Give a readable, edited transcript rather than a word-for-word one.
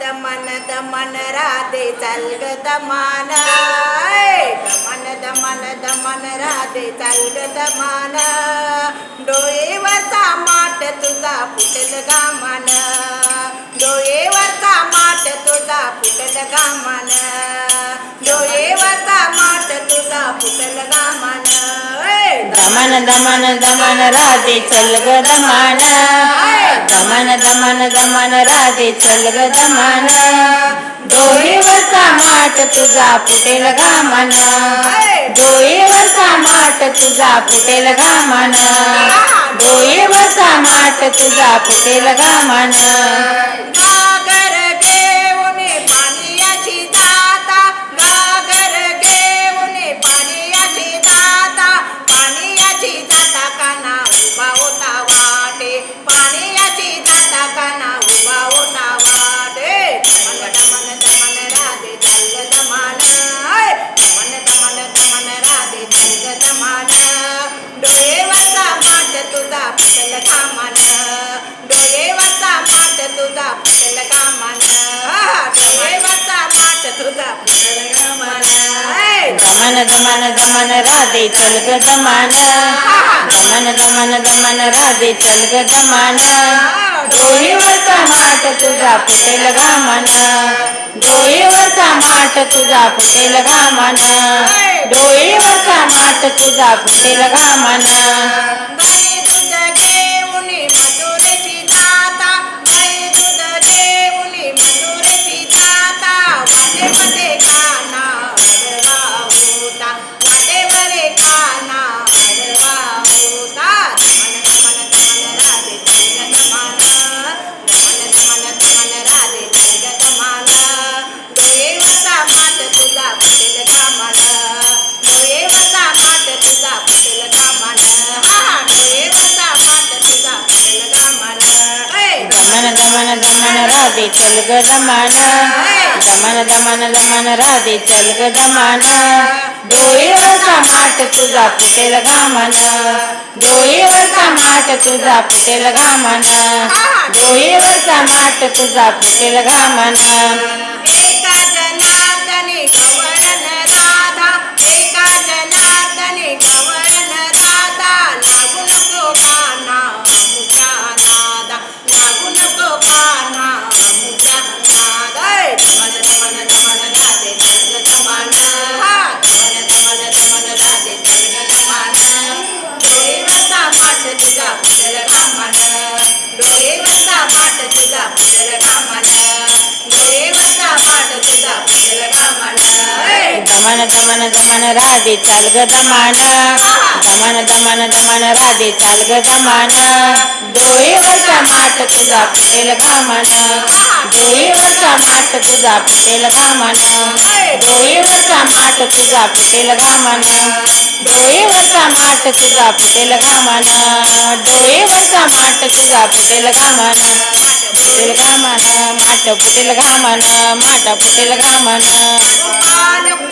दमन दमन राधे चल ग दमान दमन दमन दमन राधे चल ग दमान डोळेवरचा माठ तुझा फुटल गामान डोळेवरचा माठ तुझा फुटल गामान डोळेवरचा माठ तुझा फुटल गामान दमन दमन दमन राधे चल ग दमान दमन दमन दमन राधे चल ग दमान डोळेवरचा माठ तुझा फुटेल घामान डोळेवरचा माठ तुझा फुटेल घामान डोळेवरचा माठ तुझा फुटेल घामान गागर घेऊन पाण्याची जाता गागर घेऊन पाण्याची जाता पाण्याची जाता काना उभा होता वाटे पाण्याची जाता काना उभा होता वाटे दमन दमन दमन राधे चल ग दमान दमन दमन दमन राधे चल ग दमान डोळेवरचा माठ तुझा फुटल घामान डोळेवरचा माठ तुझा फुटल घामान डोळेवरचा माठ तुझा फुटल घामान दमन दमन दमन राधे चल ग दमान दमन दमन दमन राधे चल ग दमान डोळेवरचा माठ तुझा फुटेल घामान डोळेवरचा माठ तुझा फुटेल घामान डोळेवरचा माठ तुझा फुटेल घामान गाई दूध घेऊन मथुरेची जाता गाई दूध घेऊन मथुरेची जाता वाटेमध्ये काना अडवा होता वाटेमध्ये काना अडवा होता दमन दमन दमन राधे चल ग दमान दमन दमन दमन राधे चल ग दमान डोळेवरचा माठ तुझा फुटेल घामान डोळेवरचा माठ तुझा फुटेल घामान डोळेवरचा माठ तुझा फुटेल घामान दमन दमन दमन राधे चल ग दमान दमन दमन दमन राधे चल ग दमान डोळेवरचा माठ तुझा फुटेल घामान डोळेवरचा माठ तुझा फुटेल घामान डोळेवरचा माठ तुझा फुटेल घामान एका जनार्दनी गवळण राधा एका जनार्दनी गवळण राधा लागू नको काना मुच्या नादा लागू नको काना मुच्या नादा दमन दमन दमन राधे चल ग दमान दमन दमन दमन राधे चल ग दमान डोळेवरचा माठ तुझा फुटल घामान डोळेवरचा माठ तुझा फुटल घामान डोळेवरचा माठ तुझा फुटल घामान दमन दमन दमन राधे चल ग दमान दमन दमन दमन राधे चल ग दमान डोळेवरचा माठ तुझा फुटेल घामान डोळेवरचा माठ तुझा फुटेल घामान डोळेवरचा माठ तुझा फुटेल घामान डोळेवरचा माठ तुझा फुटेल घामान डोळेवरचा माठ तुझा फुटेल घामान फुटेल घामान माठ फुटेल घामान माठ फुटेल घामान गोपाल